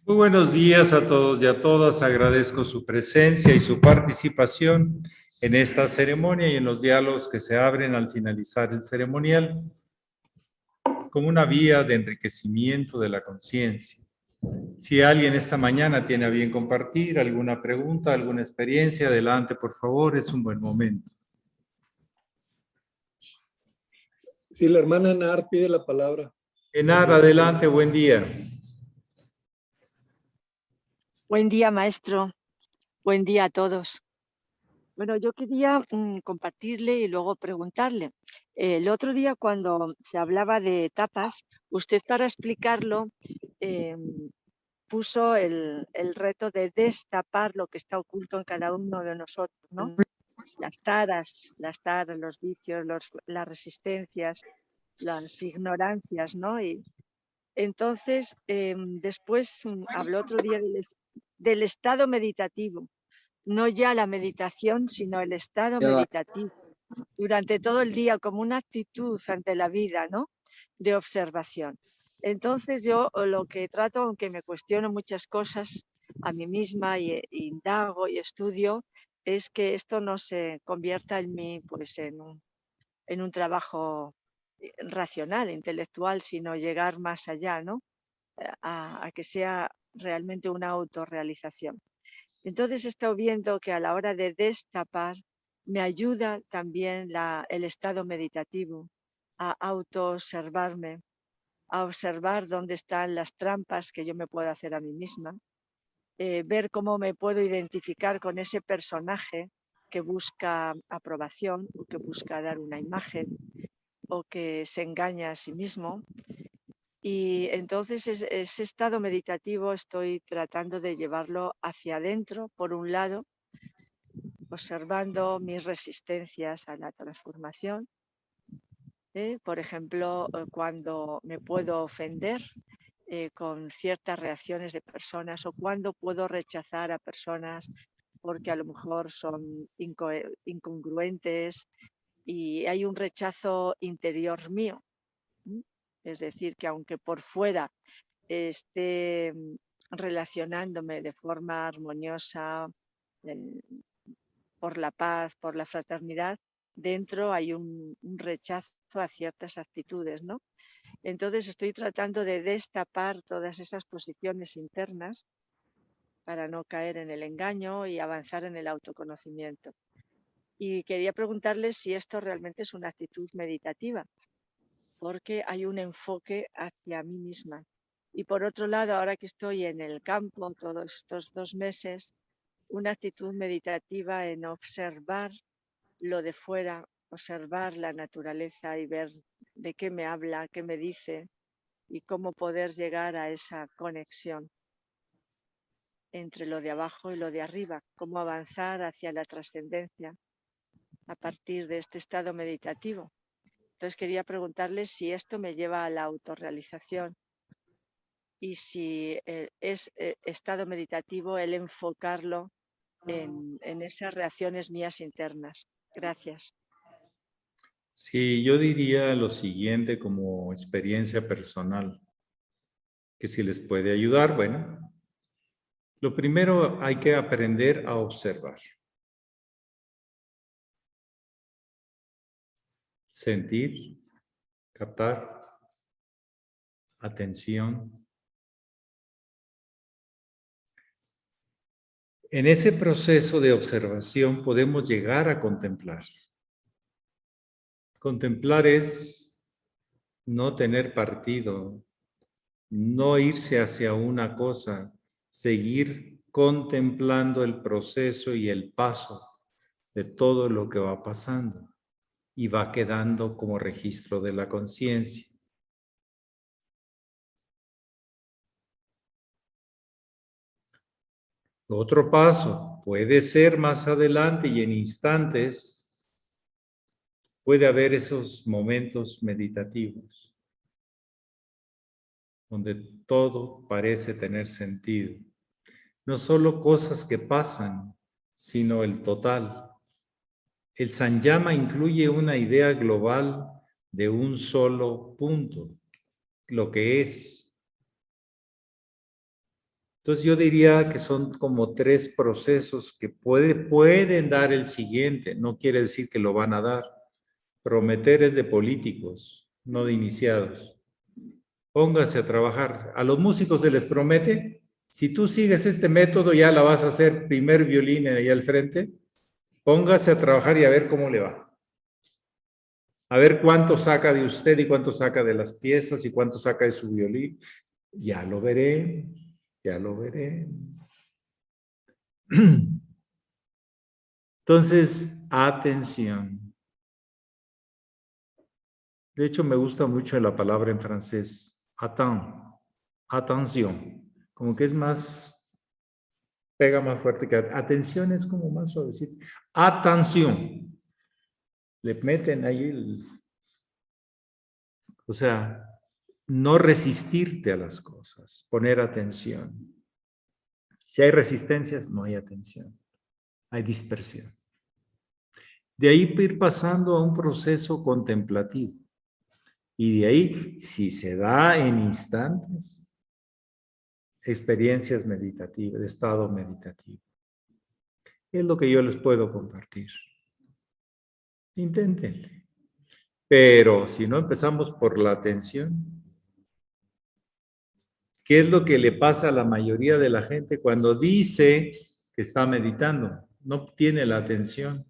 Muy buenos días a todos y a todas. Agradezco su presencia y su participación en esta ceremonia y en los diálogos que se abren al finalizar el ceremonial como una vía de enriquecimiento de la conciencia. Si alguien esta mañana tiene a bien compartir alguna pregunta, alguna experiencia, adelante, por favor, es un buen momento. Sí, la hermana Enar pide la palabra. Enar, adelante, buen día. Buen día, maestro. Buen día a todos. Bueno, yo quería compartirle y luego preguntarle. El otro día cuando se hablaba de etapas, usted para explicarlo puso el reto de destapar lo que está oculto en cada uno de nosotros, ¿no? Las taras, los vicios, las resistencias, las ignorancias, ¿no? Y entonces, después habló otro día del estado meditativo. No ya la meditación, sino el estado meditativo, durante todo el día como una actitud ante la vida, ¿no? De observación. Entonces yo lo que trato, aunque me cuestiono muchas cosas a mí misma y indago y estudio, es que esto no se convierta en mí pues en un trabajo racional, intelectual, sino llegar más allá, ¿no? A que sea realmente una autorrealización. Entonces he estado viendo que a la hora de destapar me ayuda también el estado meditativo a autoobservarme, a observar dónde están las trampas que yo me puedo hacer a mí misma, ver cómo me puedo identificar con ese personaje que busca aprobación o que busca dar una imagen o que se engaña a sí mismo. Y entonces ese estado meditativo estoy tratando de llevarlo hacia adentro, por un lado, observando mis resistencias a la transformación. Por ejemplo, cuando me puedo ofender con ciertas reacciones de personas o cuando puedo rechazar a personas porque a lo mejor son incongruentes y hay un rechazo interior mío. Es decir, que aunque por fuera esté relacionándome de forma armoniosa por la paz, por la fraternidad, dentro hay un rechazo a ciertas actitudes, ¿no? Entonces estoy tratando de destapar todas esas posiciones internas para no caer en el engaño y avanzar en el autoconocimiento. Y quería preguntarles si esto realmente es una actitud meditativa, porque hay un enfoque hacia mí misma. Y por otro lado, ahora que estoy en el campo todos estos 2 meses, una actitud meditativa en observar lo de fuera, observar la naturaleza y ver de qué me habla, qué me dice y cómo poder llegar a esa conexión entre lo de abajo y lo de arriba, cómo avanzar hacia la trascendencia a partir de este estado meditativo. Entonces quería preguntarles si esto me lleva a la autorrealización y si es estado meditativo el enfocarlo en esas reacciones mías internas. Gracias. Sí, yo diría lo siguiente como experiencia personal, que si les puede ayudar, bueno, lo primero hay que aprender a observar. Sentir, captar, atención. En ese proceso de observación podemos llegar a contemplar. Contemplar es no tener partido, no irse hacia una cosa, seguir contemplando el proceso y el paso de todo lo que va pasando y va quedando como registro de la conciencia. Otro paso puede ser más adelante y en instantes puede haber esos momentos meditativos donde todo parece tener sentido. No solo cosas que pasan, sino el total. El Sanyama incluye una idea global de un solo punto, lo que es. Entonces yo diría que son como 3 procesos que pueden dar el siguiente. No quiere decir que lo van a dar. Prometer es de políticos, no de iniciados. Póngase a trabajar. A los músicos se les promete, si tú sigues este método ya la vas a hacer primer violín ahí al frente. Póngase a trabajar y a ver cómo le va. A ver cuánto saca de usted y cuánto saca de las piezas y cuánto saca de su violín. Ya lo veré, ya lo veré. Entonces, atención. De hecho, me gusta mucho la palabra en francés, atención. Como que es más, pega más fuerte que atención, es como más suavecito. Atención. Le meten ahí o sea, no resistirte a las cosas, poner atención. Si hay resistencias, no hay atención, hay dispersión. De ahí ir pasando a un proceso contemplativo. Y de ahí, si se da en instantes, experiencias meditativas, de estado meditativo. Es lo que yo les puedo compartir. Inténtenlo. Pero si no empezamos por la atención, ¿qué es lo que le pasa a la mayoría de la gente cuando dice que está meditando? No tiene la atención,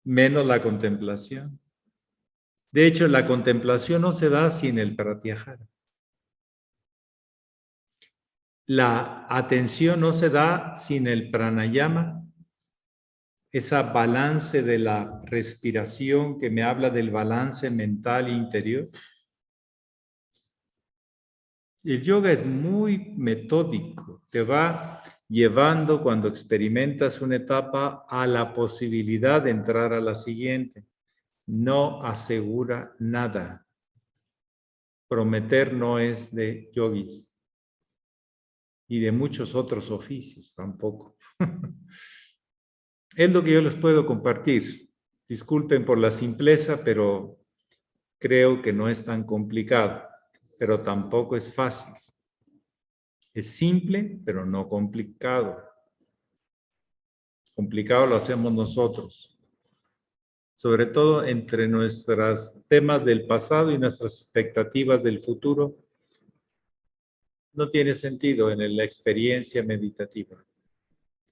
menos la contemplación. De hecho, la contemplación no se da sin el pratyahara. La atención no se da sin el pranayama, esa balance de la respiración que me habla del balance mental e interior. El yoga es muy metódico, te va llevando cuando experimentas una etapa a la posibilidad de entrar a la siguiente. No asegura nada. Prometer no es de yogis y de muchos otros oficios tampoco. Es lo que yo les puedo compartir. Disculpen por la simpleza, pero creo que no es tan complicado, pero tampoco es fácil. Es simple, pero no complicado. Complicado lo hacemos nosotros. Sobre todo entre nuestros temas del pasado y nuestras expectativas del futuro, no tiene sentido en la experiencia meditativa.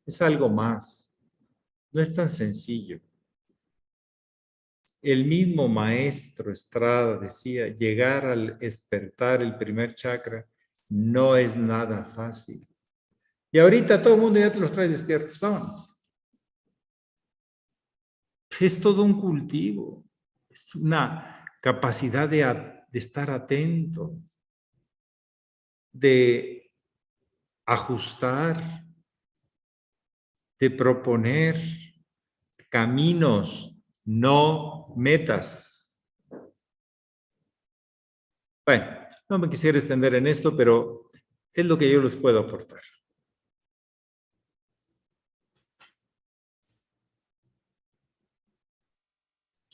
Es algo más. No es tan sencillo. El mismo maestro Estrada decía, llegar al despertar el primer chakra no es nada fácil. Y ahorita todo el mundo ya te los trae despiertos. Vámonos. Es todo un cultivo. Es una capacidad de estar atento, de ajustar, de proponer caminos, no metas. Bueno, no me quisiera extender en esto, pero es lo que yo les puedo aportar.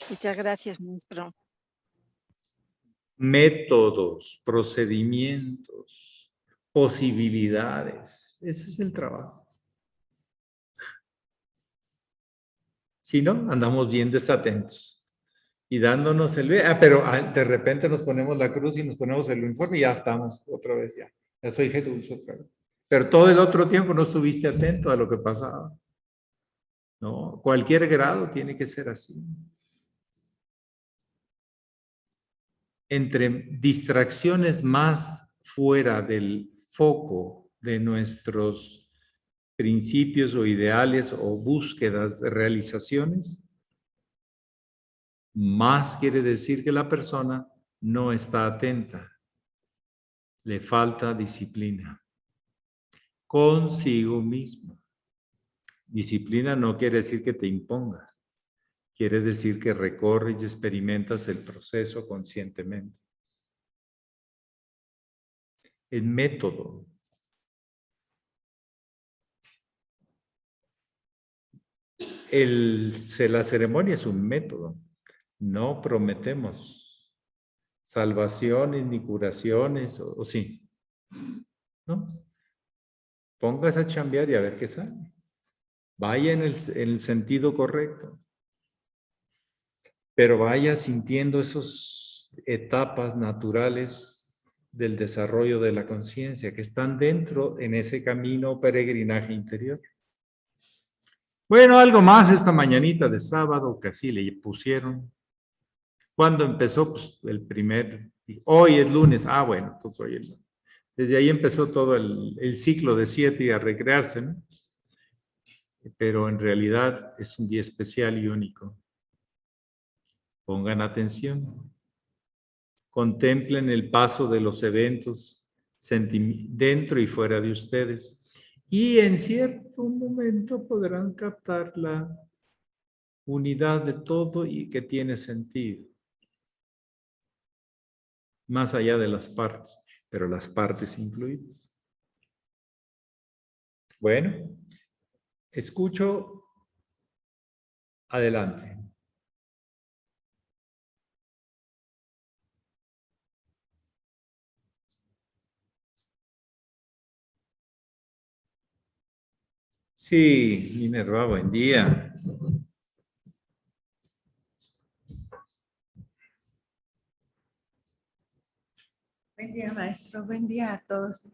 Muchas gracias, maestro. Métodos, procedimientos, posibilidades. Ese es el trabajo. Si no, andamos bien desatentos y dándonos pero de repente nos ponemos la cruz y nos ponemos el uniforme y ya estamos otra vez, ya soy Jesús otra vez. Pero todo el otro tiempo no estuviste atento a lo que pasaba. No, cualquier grado tiene que ser así. Entre distracciones más fuera del foco de nuestros principios o ideales o búsquedas de realizaciones, más quiere decir que la persona no está atenta. Le falta disciplina consigo mismo. Disciplina no quiere decir que te impongas. Quiere decir que recorres y experimentas el proceso conscientemente. El método. La ceremonia es un método. No prometemos salvaciones ni curaciones, o sí. ¿No? Póngase a chambear y a ver qué sale. Vaya en el sentido correcto. Pero vaya sintiendo esas etapas naturales del desarrollo de la conciencia que están dentro en ese camino peregrinaje interior. Bueno, algo más esta mañanita de sábado que así le pusieron. ¿Cuándo empezó? Pues el primer, hoy es lunes. Ah, bueno, entonces hoy es lunes. Desde ahí empezó todo el ciclo de 7 y a recrearse, ¿no? Pero en realidad es un día especial y único. Pongan atención. Contemplen el paso de los eventos dentro y fuera de ustedes. Y en cierto momento podrán captar la unidad de todo y que tiene sentido. Más allá de las partes, pero las partes incluidas. Bueno, escucho. Adelante. Sí, Minerva, buen día. Buen día, maestro. Buen día a todos.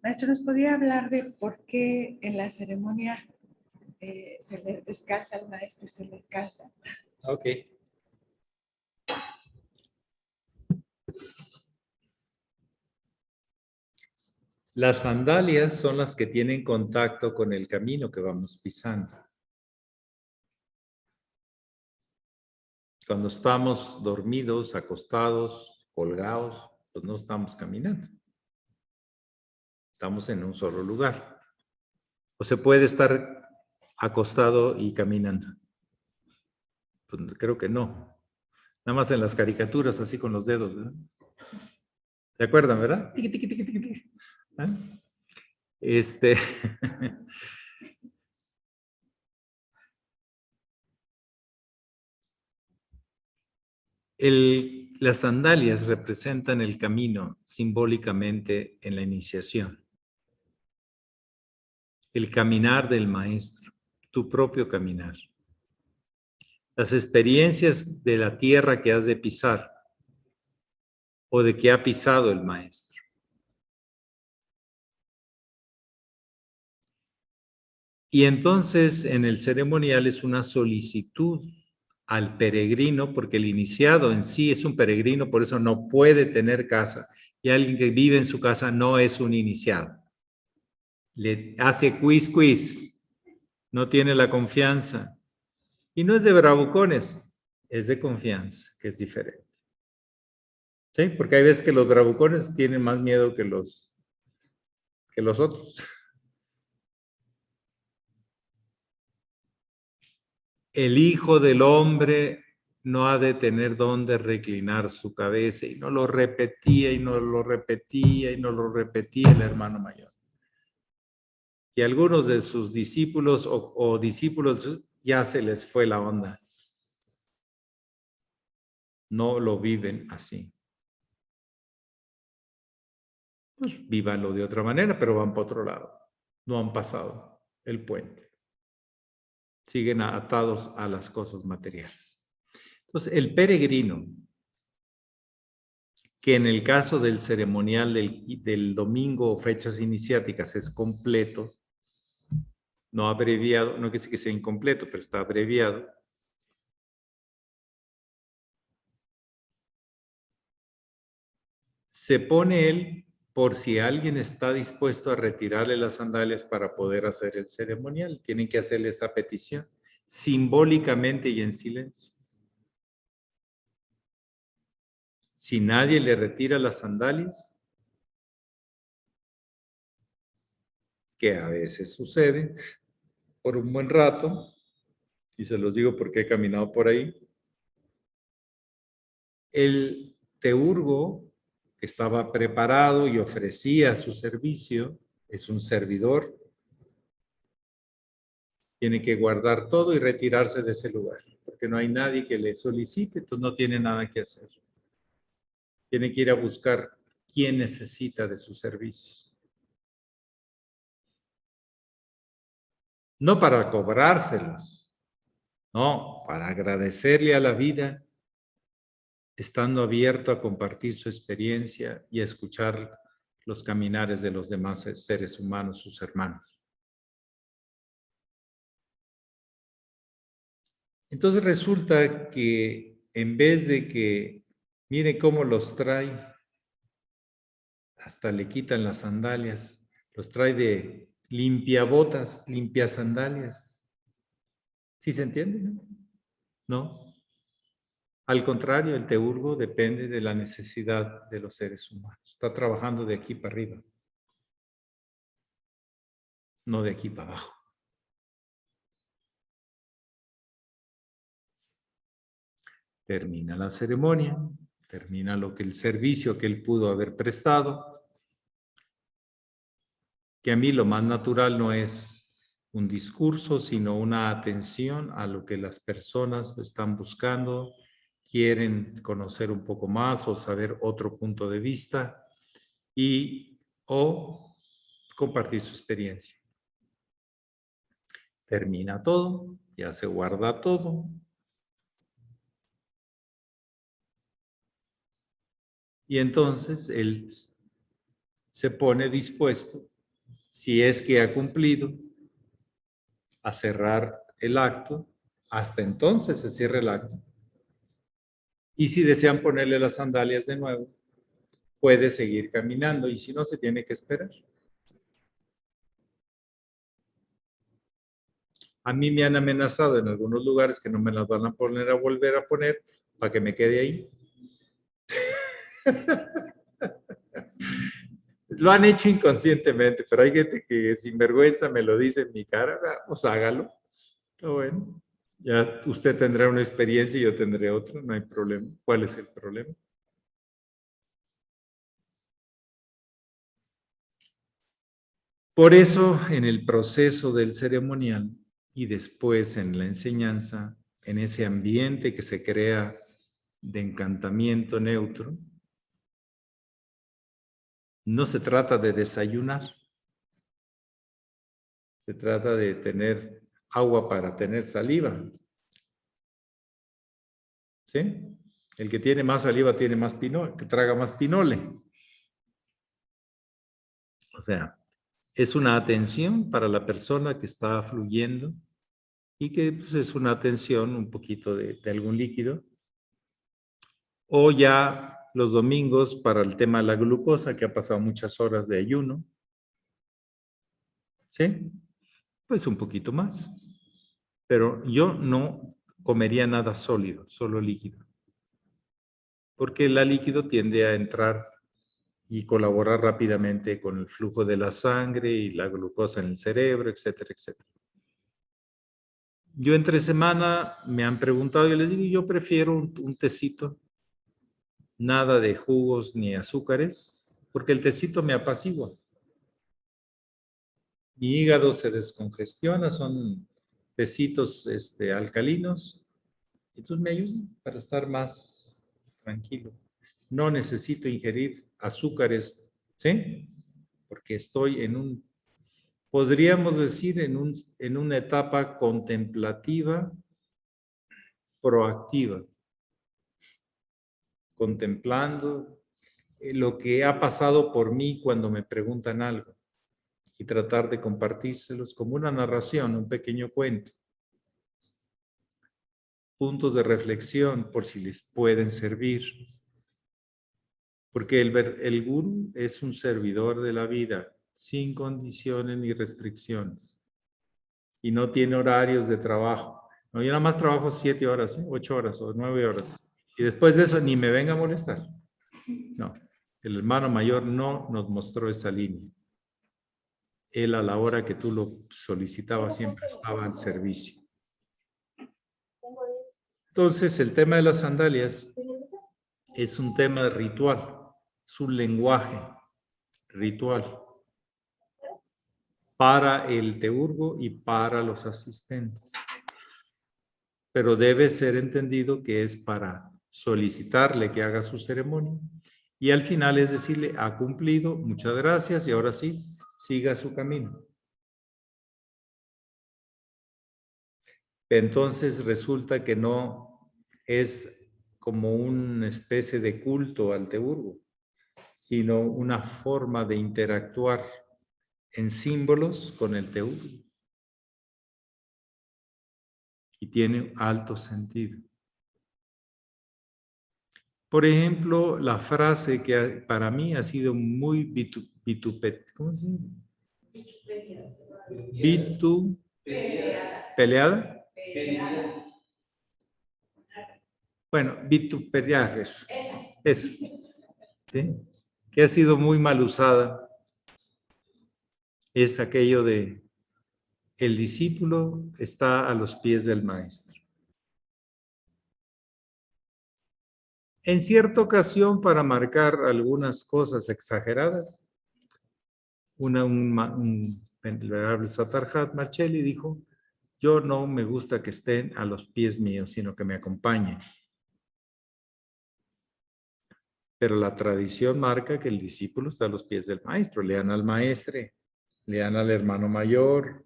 Maestro, ¿nos podría hablar de por qué en la ceremonia se le descalza al maestro y se le calza? Ok. Las sandalias son las que tienen contacto con el camino que vamos pisando. Cuando estamos dormidos, acostados, colgados, pues no estamos caminando. Estamos en un solo lugar. O se puede estar acostado y caminando. Pues creo que no. Nada más en las caricaturas, así con los dedos, ¿verdad? ¿Se acuerdan, verdad? Tiqui, tiqui, tiqui, tiqui, tiqui. ¿Ah? Las sandalias representan el camino simbólicamente en la iniciación. El caminar del maestro, tu propio caminar. Las experiencias de la tierra que has de pisar o de que ha pisado el maestro. Y entonces en el ceremonial es una solicitud al peregrino, porque el iniciado en sí es un peregrino, por eso no puede tener casa. Y alguien que vive en su casa no es un iniciado. Le hace quiz, no tiene la confianza. Y no es de bravucones, es de confianza, que es diferente. ¿Sí? Porque hay veces que los bravucones tienen más miedo que los otros. El Hijo del Hombre no ha de tener dónde reclinar su cabeza. Y no lo repetía, y no lo repetía, y no lo repetía el hermano mayor. Y algunos de sus discípulos o discípulos ya se les fue la onda. No lo viven así. Pues vívanlo de otra manera, pero van para otro lado. No han pasado el puente. Siguen atados a las cosas materiales. Entonces, el peregrino, que en el caso del ceremonial del domingo o fechas iniciáticas es completo, no abreviado, no quiere decir que sea incompleto, pero está abreviado. Se pone él por si alguien está dispuesto a retirarle las sandalias para poder hacer el ceremonial. Tienen que hacerle esa petición simbólicamente y en silencio. Si nadie le retira las sandalias, que a veces sucede por un buen rato, y se los digo porque he caminado por ahí, el teurgo que estaba preparado y ofrecía su servicio, es un servidor, tiene que guardar todo y retirarse de ese lugar, porque no hay nadie que le solicite, entonces no tiene nada que hacer. Tiene que ir a buscar quién necesita de sus servicios. No para cobrárselos, no, para agradecerle a la vida, estando abierto a compartir su experiencia y a escuchar los caminares de los demás seres humanos, sus hermanos. Entonces resulta que en vez de que, mire cómo los trae, hasta le quitan las sandalias, los trae de limpiabotas, limpias sandalias. ¿Sí se entiende? No. Al contrario, el teurgo depende de la necesidad de los seres humanos. Está trabajando de aquí para arriba, no de aquí para abajo. Termina la ceremonia, termina el servicio que él pudo haber prestado, que a mí lo más natural no es un discurso, sino una atención a lo que las personas están buscando, quieren conocer un poco más o saber otro punto de vista o compartir su experiencia. Termina todo, ya se guarda todo. Y entonces él se pone dispuesto, si es que ha cumplido, a cerrar el acto. Hasta entonces se cierra el acto. Y si desean ponerle las sandalias de nuevo, puede seguir caminando y si no, se tiene que esperar. A mí me han amenazado en algunos lugares que no me las van a volver a poner para que me quede ahí. Lo han hecho inconscientemente, pero hay gente que sin vergüenza me lo dice en mi cara, pues hágalo. Está bueno. Ya usted tendrá una experiencia y yo tendré otra, no hay problema. ¿Cuál es el problema? Por eso, en el proceso del ceremonial y después en la enseñanza, en ese ambiente que se crea de encantamiento neutro, no se trata de desayunar. Se trata de tener agua para tener saliva. ¿Sí? El que tiene más saliva tiene más pinole, que traga más pinole. O sea, es una atención para la persona que está fluyendo y que pues, es una atención un poquito de algún líquido. O ya los domingos para el tema de la glucosa, que ha pasado muchas horas de ayuno. ¿Sí? Pues un poquito más. Pero yo no comería nada sólido, solo líquido. Porque el líquido tiende a entrar y colaborar rápidamente con el flujo de la sangre y la glucosa en el cerebro, etcétera, etcétera. Yo entre semana me han preguntado y les digo, yo prefiero un tecito, nada de jugos ni azúcares, porque el tecito me apacigua. Mi hígado se descongestiona, son tecitos alcalinos, entonces me ayudan para estar más tranquilo. No necesito ingerir azúcares, ¿sí? Porque estoy podríamos decir, en una etapa contemplativa, proactiva, contemplando lo que ha pasado por mí cuando me preguntan algo y tratar de compartírselos como una narración, un pequeño cuento. Puntos de reflexión por si les pueden servir. Porque el gurú es un servidor de la vida, sin condiciones ni restricciones. Y no tiene horarios de trabajo. No, yo nada más trabajo 7 horas, 8 horas o 9 horas. Y después de eso ni me venga a molestar. No, el hermano mayor no nos mostró esa línea. Él a la hora que tú lo solicitabas siempre estaba al servicio. Entonces el tema de las sandalias es un tema ritual. Es un lenguaje ritual para el teurgo y para los asistentes. Pero debe ser entendido que es para solicitarle que haga su ceremonia y al final es decirle, ha cumplido, muchas gracias y ahora sí, siga su camino. Entonces resulta que no es como una especie de culto al teurgo, sino una forma de interactuar en símbolos con el teurgo. Y tiene alto sentido. Por ejemplo, la frase que para mí ha sido muy ¿cómo se llama? ¿Peleada? Bueno, vituperiar eso. Eso. ¿Sí? Que ha sido muy mal usada. Es aquello de el discípulo está a los pies del maestro. En cierta ocasión, para marcar algunas cosas exageradas, un venerable Satarhat Marcelli dijo, yo no me gusta que estén a los pies míos, sino que me acompañen. Pero la tradición marca que el discípulo está a los pies del maestro. Lean al maestre, lean al hermano mayor,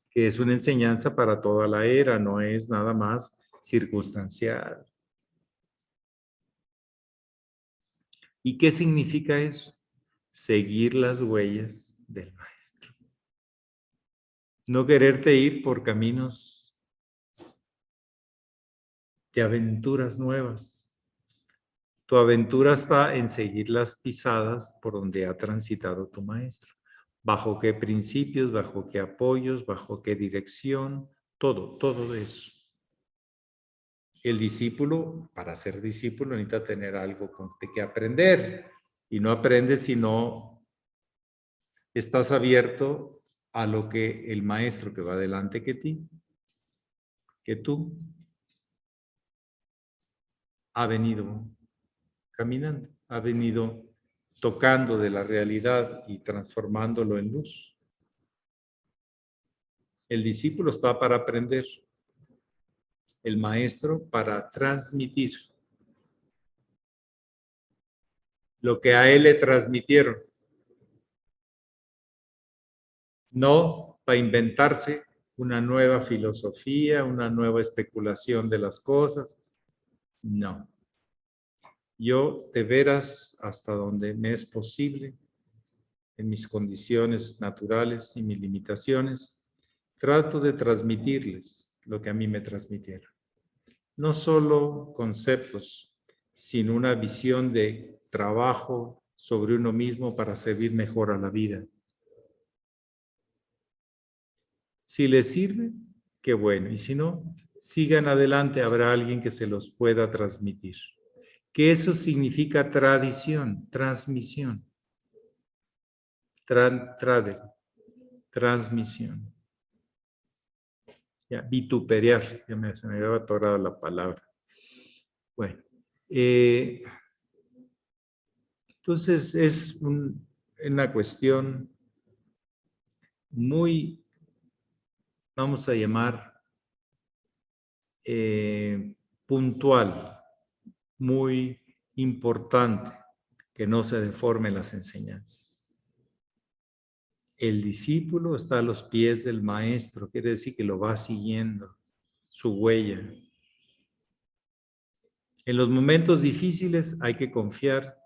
que es una enseñanza para toda la era, no es nada más circunstancial. ¿Y qué significa eso? Seguir las huellas del maestro. No quererte ir por caminos de aventuras nuevas. Tu aventura está en seguir las pisadas por donde ha transitado tu maestro. ¿Bajo qué principios, bajo qué apoyos, bajo qué dirección? Todo eso. El discípulo, para ser discípulo, necesita tener algo de qué aprender. Y no aprendes si no estás abierto a lo que el maestro que va delante que tú, ha venido caminando, ha venido tocando de la realidad y transformándolo en luz. El discípulo está para aprender, el maestro para transmitir lo que a él le transmitieron. No para inventarse una nueva filosofía, una nueva especulación de las cosas. No. Yo, de veras, hasta donde me es posible, en mis condiciones naturales y mis limitaciones, trato de transmitirles lo que a mí me transmitieron. No solo conceptos, sino una visión de trabajo sobre uno mismo para servir mejor a la vida. Si les sirve, qué bueno. Y si no, sigan adelante, habrá alguien que se los pueda transmitir. Que eso significa tradición, transmisión. Transmisión. Ya, vituperiar, se me había atorado la palabra. Bueno, entonces es una cuestión muy, vamos a llamar, puntual, muy importante, que no se deformen las enseñanzas. El discípulo está a los pies del maestro, quiere decir que lo va siguiendo, su huella. En los momentos difíciles hay que confiar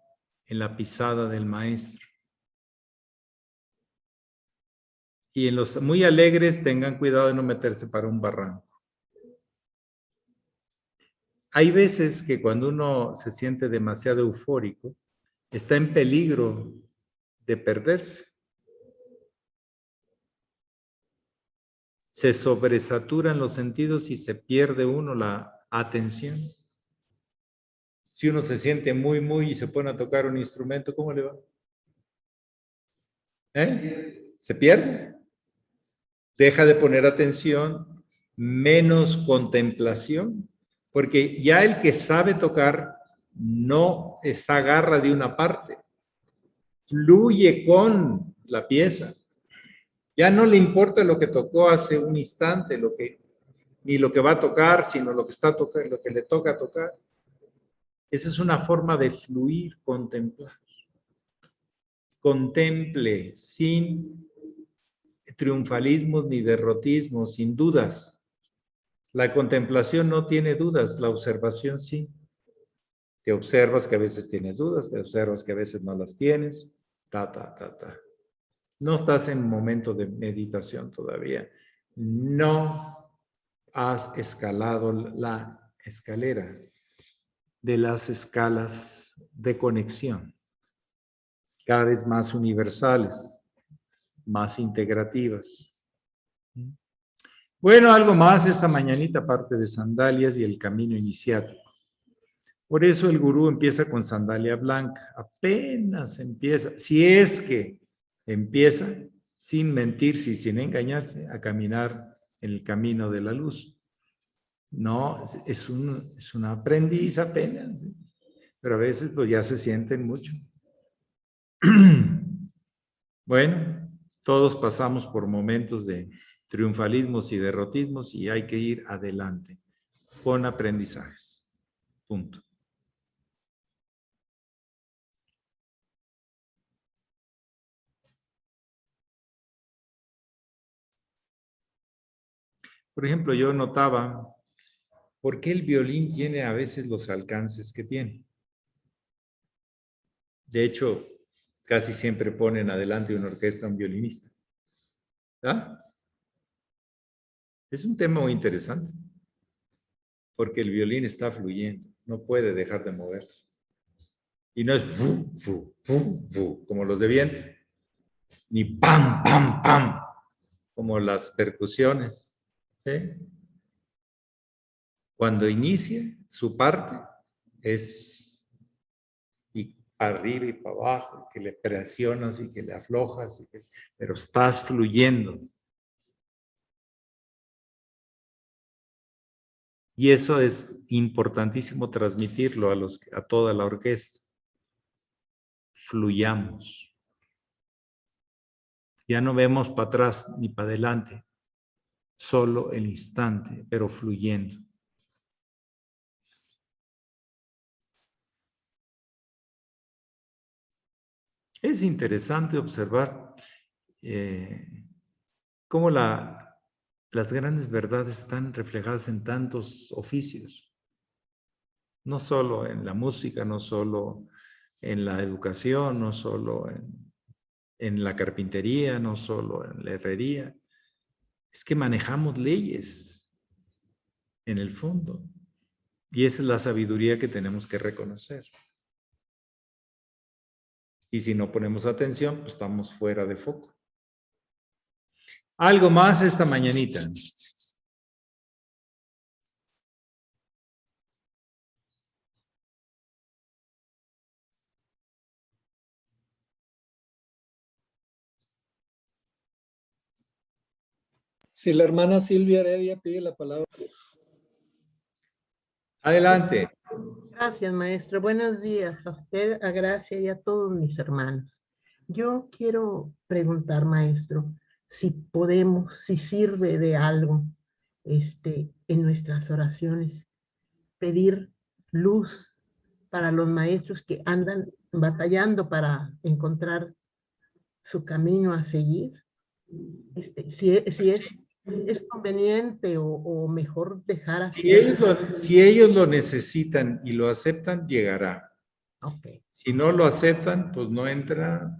en la pisada del maestro. Y en los muy alegres tengan cuidado de no meterse para un barranco. Hay veces que cuando uno se siente demasiado eufórico, está en peligro de perderse. Se sobresaturan los sentidos y se pierde uno la atención. Si uno se siente muy y se pone a tocar un instrumento, ¿cómo le va? ¿Se pierde? Deja de poner atención, menos contemplación, porque ya el que sabe tocar no se agarra de una parte, fluye con la pieza. Ya no le importa lo que tocó hace un instante, ni lo que va a tocar, sino lo que está tocando, lo que le toca tocar. Esa es una forma de fluir, contemplar. Contemple sin triunfalismos ni derrotismos, sin dudas. La contemplación no tiene dudas, la observación sí. Te observas que a veces tienes dudas, te observas que a veces no las tienes, No estás en momento de meditación todavía. No has escalado la escalera de las escalas de conexión, cada vez más universales, más integrativas. Bueno, algo más esta mañanita, aparte de sandalias y el camino iniciático. Por eso el gurú empieza con sandalia blanca, apenas empieza, si es que empieza sin mentirse y sin engañarse a caminar en el camino de la luz. No, es un aprendiz apenas, pero a veces pues ya se sienten mucho. Bueno, todos pasamos por momentos de triunfalismos y derrotismos y hay que ir adelante con aprendizajes. Punto. Por ejemplo, yo notaba por qué el violín tiene a veces los alcances que tiene. De hecho, casi siempre ponen adelante una orquesta un violinista. ¿Ah? Es un tema muy interesante, porque el violín está fluyendo, no puede dejar de moverse. Y no es fu, fu, fu, fu, como los de viento, ni pam, pam, pam, como las percusiones. ¿Sí? Cuando inicia su parte es y para arriba y para abajo, que le presionas y que le aflojas, pero estás fluyendo. Y eso es importantísimo transmitirlo a toda la orquesta. Fluyamos. Ya no vemos para atrás ni para adelante, solo el instante, pero fluyendo. Es interesante observar cómo las grandes verdades están reflejadas en tantos oficios. No solo en la música, no solo en la educación, no solo en la carpintería, no solo en la herrería. Es que manejamos leyes en el fondo. Y esa es la sabiduría que tenemos que reconocer. Y si no ponemos atención, pues estamos fuera de foco. Algo más esta mañanita. Si la hermana Silvia Heredia pide la palabra. Adelante. Gracias, maestro. Buenos días a usted, a Gracia y a todos mis hermanos. Yo quiero preguntar, maestro, si podemos, si sirve de algo en nuestras oraciones, pedir luz para los maestros que andan batallando para encontrar su camino a seguir. Si es conveniente o mejor dejar así. Si ellos lo necesitan y lo aceptan, llegará. Okay. Si no lo aceptan, pues no entra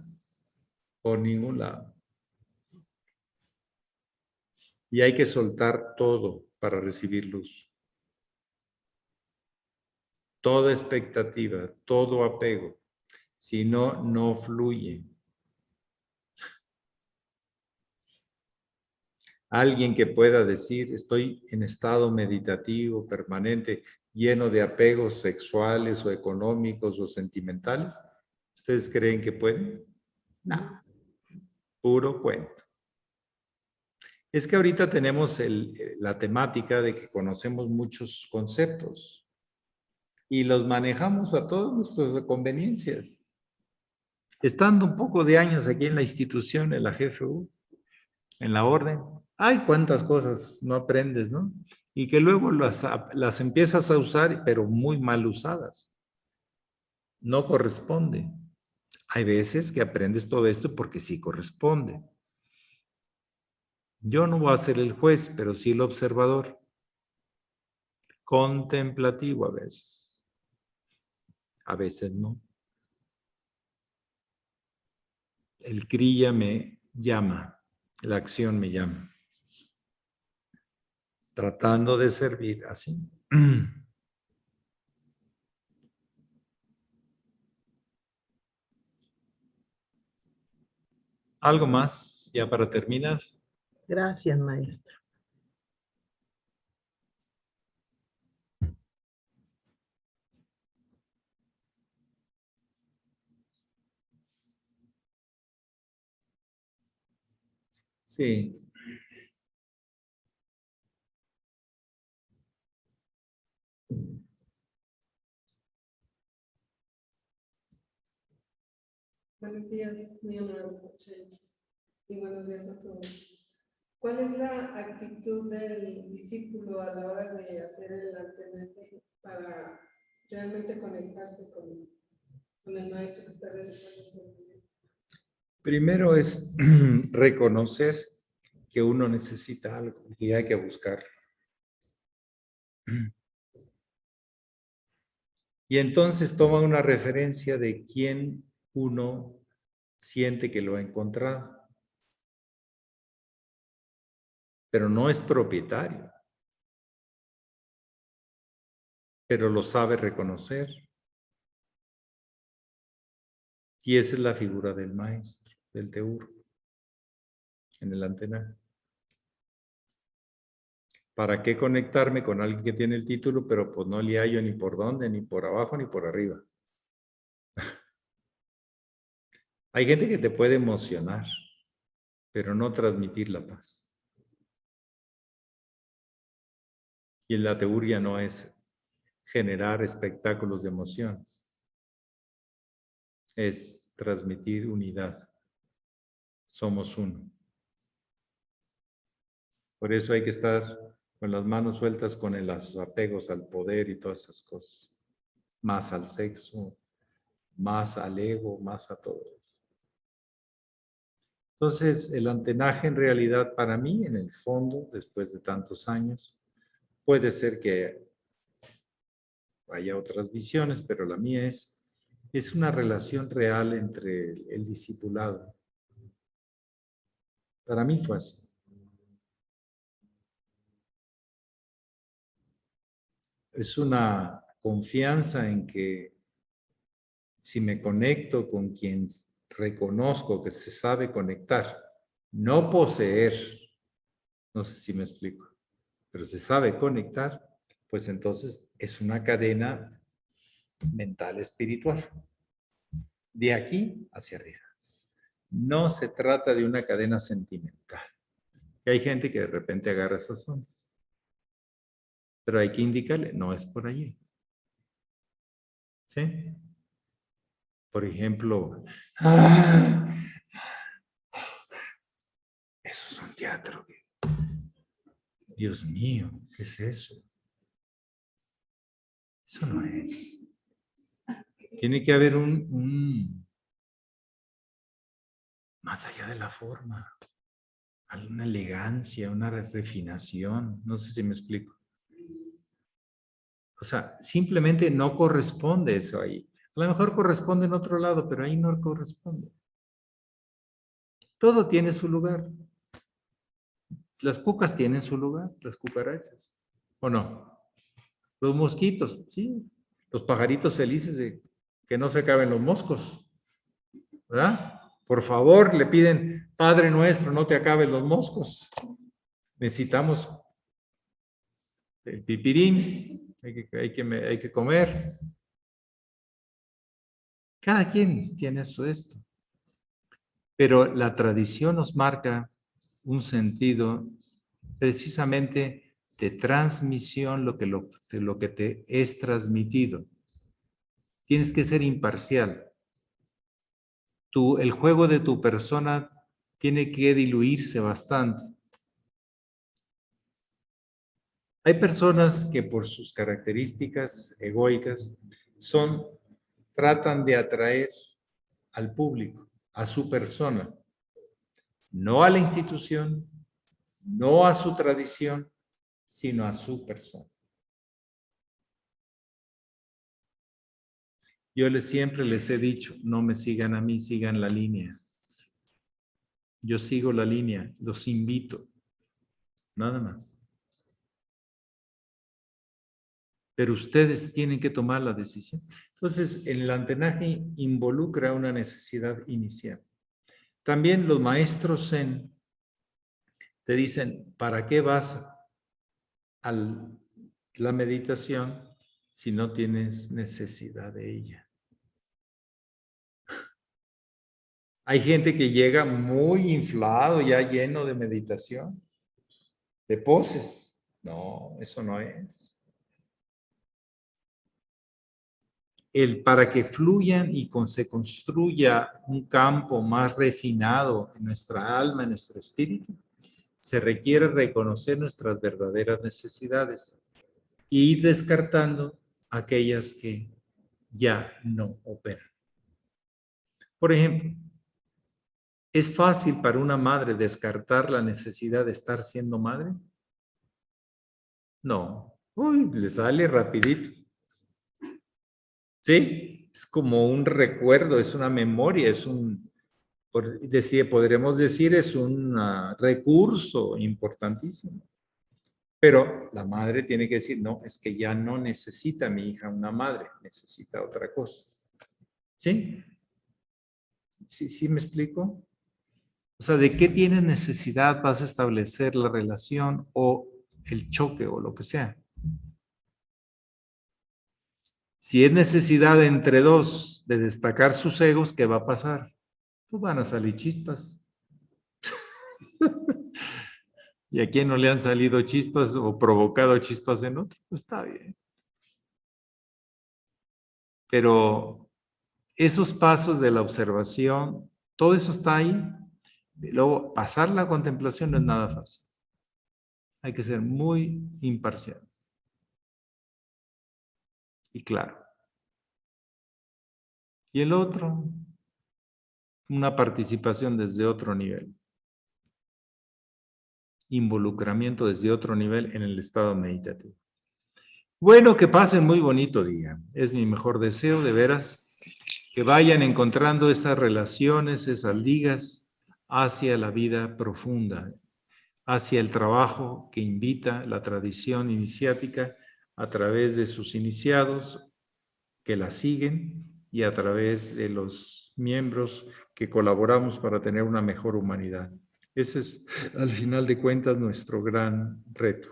por ningún lado. Y hay que soltar todo para recibir luz. Toda expectativa, todo apego. Si no, no fluye. Alguien que pueda decir, estoy en estado meditativo permanente, lleno de apegos sexuales o económicos o sentimentales, ¿ustedes creen que pueden? No. Puro cuento. Es que ahorita tenemos la temática de que conocemos muchos conceptos y los manejamos a todas nuestras conveniencias. Estando un poco de años aquí en la institución, en la GFU, en la orden, hay cuántas cosas no aprendes, ¿no? Y que luego las empiezas a usar, pero muy mal usadas. No corresponde. Hay veces que aprendes todo esto porque sí corresponde. Yo no voy a ser el juez, pero sí el observador. Contemplativo a veces no. El kriya me llama, la acción me llama. Tratando de servir así. ¿Algo más ya para terminar? Gracias, maestro. Sí. Buenos días, muy honorables oyentes, y buenos días a todos. ¿Cuál es la actitud del discípulo a la hora de hacer el antenaje para realmente conectarse con el maestro que está realizando ese movimiento? Primero es reconocer que uno necesita algo y hay que buscarlo. Y entonces toma una referencia de quién uno siente que lo ha encontrado. Pero no es propietario. Pero lo sabe reconocer. Y esa es la figura del maestro, del teurgo, en el antenaje. ¿Para qué conectarme con alguien que tiene el título, pero pues no le hallo ni por dónde, ni por abajo, ni por arriba? Hay gente que te puede emocionar, pero no transmitir la paz. Y la teurgia no es generar espectáculos de emociones. Es transmitir unidad. Somos uno. Por eso hay que estar con las manos sueltas con los apegos al poder y todas esas cosas. Más al sexo, más al ego, más a todo eso. Entonces, el antenaje en realidad para mí, en el fondo, después de tantos años, puede ser que haya otras visiones, pero la mía es una relación real entre el discipulado. Para mí fue así. Es una confianza en que si me conecto con quien reconozco que se sabe conectar, no poseer, no sé si me explico, pero se sabe conectar, pues entonces es una cadena mental espiritual. De aquí hacia arriba. No se trata de una cadena sentimental. Y hay gente que de repente agarra esas ondas. Pero hay que indicarle, no es por allí. ¿Sí? Por ejemplo, eso es un teatro. Dios mío, ¿qué es eso? Eso no es. Tiene que haber un más allá de la forma, una elegancia, una refinación. No sé si me explico. O sea, simplemente no corresponde eso ahí. A lo mejor corresponde en otro lado, pero ahí no corresponde. Todo tiene su lugar. Las cucas tienen su lugar, las cucarachas. ¿O no? Los mosquitos, sí. Los pajaritos felices de que no se acaben los moscos. ¿Verdad? Por favor, le piden, Padre nuestro, no te acaben los moscos. Necesitamos el pipirín, hay que comer. Cada quien tiene esto. Pero la tradición nos marca un sentido precisamente de transmisión, lo que te es transmitido. Tienes que ser imparcial. El juego de tu persona tiene que diluirse bastante. Hay personas que por sus características egoicas tratan de atraer al público, a su persona, no a la institución, no a su tradición, sino a su persona. Yo siempre les he dicho, no me sigan a mí, sigan la línea. Yo sigo la línea, los invito, nada más. Pero ustedes tienen que tomar la decisión. Entonces, el antenaje involucra una necesidad inicial. También los maestros Zen te dicen, ¿para qué vas a la meditación si no tienes necesidad de ella? Hay gente que llega muy inflado, ya lleno de meditación, de poses. No, eso no es. Para que fluyan y se construya un campo más refinado en nuestra alma, en nuestro espíritu, se requiere reconocer nuestras verdaderas necesidades y ir descartando aquellas que ya no operan. Por ejemplo, ¿es fácil para una madre descartar la necesidad de estar siendo madre? No. Uy, le sale rapidito. ¿Sí? Es como un recuerdo, es una memoria, es podremos decir, es un recurso importantísimo. Pero la madre tiene que decir, no, es que ya no necesita mi hija una madre, necesita otra cosa. ¿Sí? ¿Sí me explico? O sea, ¿de qué tienes necesidad? Vas a establecer la relación o el choque o lo que sea. Si es necesidad entre dos de destacar sus egos, ¿qué va a pasar? Pues van a salir chispas. ¿Y a quién no le han salido chispas o provocado chispas en otro? Pues está bien. Pero esos pasos de la observación, todo eso está ahí. Y luego, pasar la contemplación no es nada fácil. Hay que ser muy imparcial. Y claro. Y el otro, una participación desde otro nivel. Involucramiento desde otro nivel en el estado meditativo. Bueno, que pasen muy bonito día. Es mi mejor deseo, de veras, que vayan encontrando esas relaciones, esas ligas hacia la vida profunda, hacia el trabajo que invita la tradición iniciática a través de sus iniciados que la siguen y a través de los miembros que colaboramos para tener una mejor humanidad. Ese es, al final de cuentas, nuestro gran reto.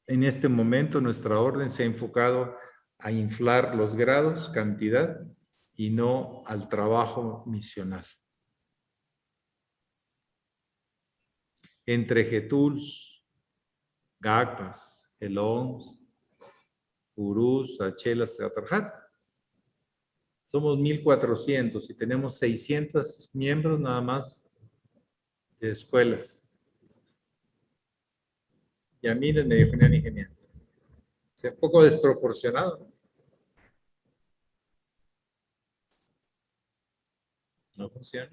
En este momento, nuestra orden se ha enfocado a inflar los grados, cantidad, y no al trabajo misional. Entre Getuls, Gagpas, Elons, Gurús, Achelas, Atarhat, somos 1,400 y tenemos 600 miembros nada más de escuelas. Y a mí me dijo ni genial. O sea, un poco desproporcionado, ¿no? No funciona.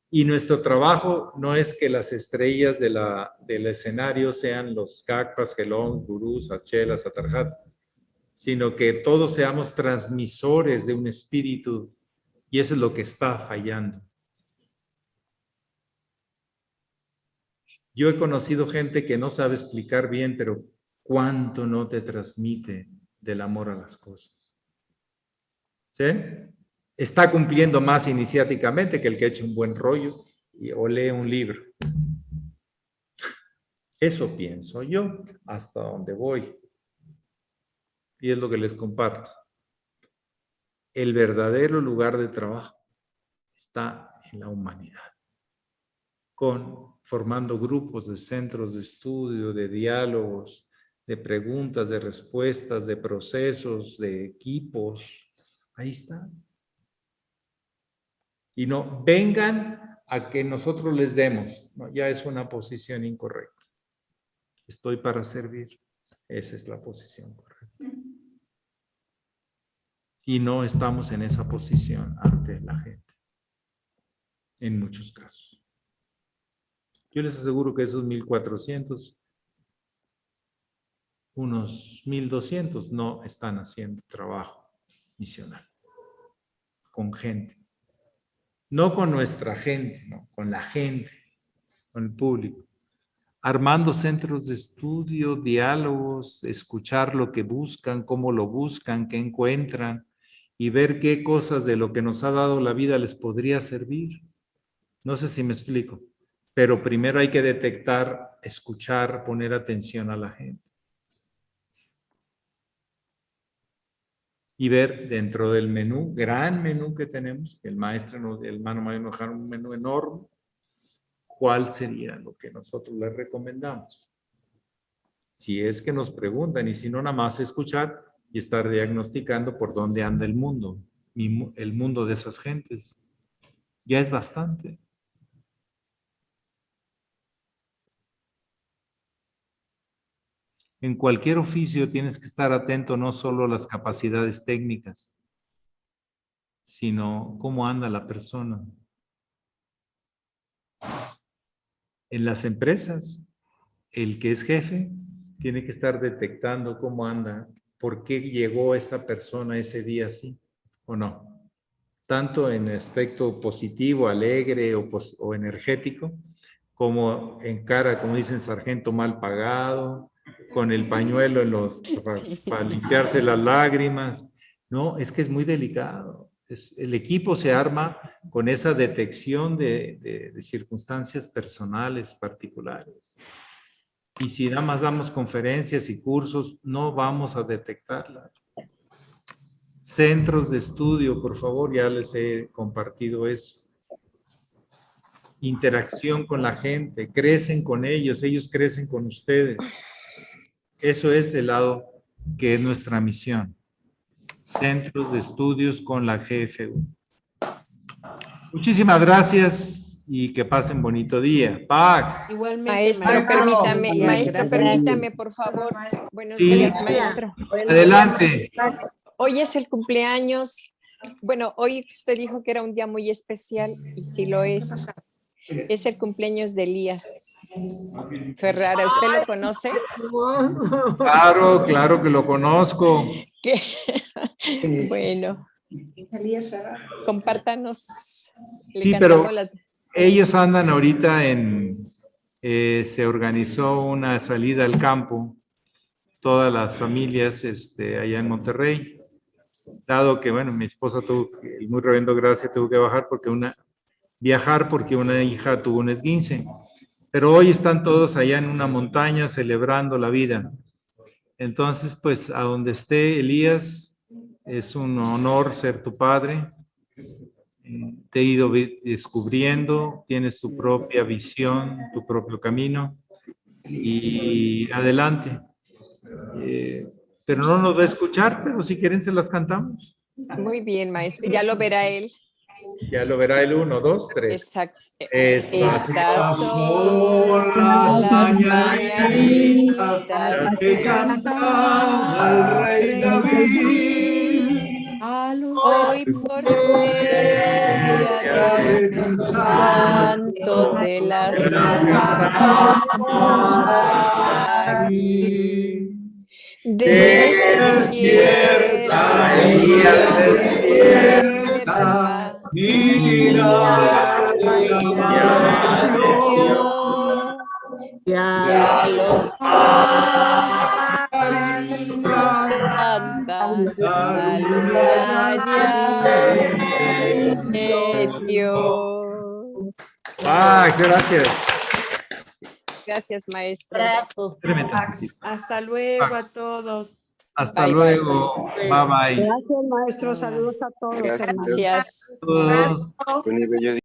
Y nuestro trabajo no es que las estrellas del escenario sean los Gagpas, Gelón, Gurús, Achelas, Atarhats, sino que todos seamos transmisores de un espíritu, y eso es lo que está fallando. Yo he conocido gente que no sabe explicar bien, pero cuánto no te transmite del amor a las cosas. ¿Sí? Está cumpliendo más iniciáticamente que el que echa un buen rollo o lee un libro. Eso pienso yo, hasta donde voy. Y es lo que les comparto. El verdadero lugar de trabajo está en la humanidad, formando grupos de centros de estudio, de diálogos, de preguntas, de respuestas, de procesos, de equipos. Ahí está. Y no vengan a que nosotros les demos. No, ya es una posición incorrecta. Estoy para servir. Esa es la posición correcta. Y no estamos en esa posición ante la gente. En muchos casos. Yo les aseguro que esos 1,400, unos 1,200 no están haciendo trabajo misional con gente. No con nuestra gente, no, con la gente, con el público. Armando centros de estudio, diálogos, escuchar lo que buscan, cómo lo buscan, qué encuentran y ver qué cosas de lo que nos ha dado la vida les podría servir. No sé si me explico, pero primero hay que detectar, escuchar, poner atención a la gente. Y ver dentro del menú, gran menú que tenemos, que el hermano mayor nos dejaron un menú enorme, cuál sería lo que nosotros les recomendamos. Si es que nos preguntan, y si no, nada más escuchar y estar diagnosticando por dónde anda el mundo, el mundo de esas gentes. Ya es bastante. En cualquier oficio tienes que estar atento no solo a las capacidades técnicas, sino cómo anda la persona. En las empresas, el que es jefe tiene que estar detectando cómo anda, por qué llegó esta persona ese día así o no. Tanto en aspecto positivo, alegre o energético, como en cara, como dicen, sargento mal pagado, con el pañuelo para limpiarse las lágrimas. No, es que es muy delicado. El equipo se arma con esa detección de circunstancias personales particulares. Y si nada más damos conferencias y cursos, no vamos a detectarlas. Centros de estudio, por favor, ya les he compartido eso. Interacción con la gente, crecen con ellos crecen con ustedes. Eso es el lado que es nuestra misión. Centros de estudios con la GFU. Muchísimas gracias y que pasen bonito día. Pax. Igualmente, Maestro, permítame, por favor. Buenos Sí. días, maestro. Adelante. Hoy es el cumpleaños. Bueno, hoy usted dijo que era un día muy especial y sí lo es. Es el cumpleaños de Elías Ferrara. ¿Usted lo conoce? Claro que lo conozco. ¿Qué? Bueno, compártanos. Le Sí, cantamos pero ellos andan ahorita se organizó una salida al campo, todas las familias allá en Monterrey, dado que, bueno, mi esposa muy reverendo Gracia, tuvo que viajar porque una hija tuvo un esguince, pero hoy están todos allá en una montaña celebrando la vida. Entonces, pues, a donde esté Elías, es un honor ser tu padre. Te he ido descubriendo, tienes tu propia visión, tu propio camino y adelante. Pero no nos va a escuchar, pero si quieren se las cantamos. muy bien, maestro. Ya lo verá él. Ya lo verá el 1, 2, 3. Exacto. Estas son las mañanitas que cantaba el rey David. Hoy por ser día del santo te las cantamos aquí. Despierta, Elías, despierta. Mira la nación. Ya los pájaros cantan, la luna ya metió. Gracias. Gracias, maestro. hasta luego a todos. Hasta Bye, luego. Bye, bye. Gracias, maestro. Saludos a todos. Gracias. Todos.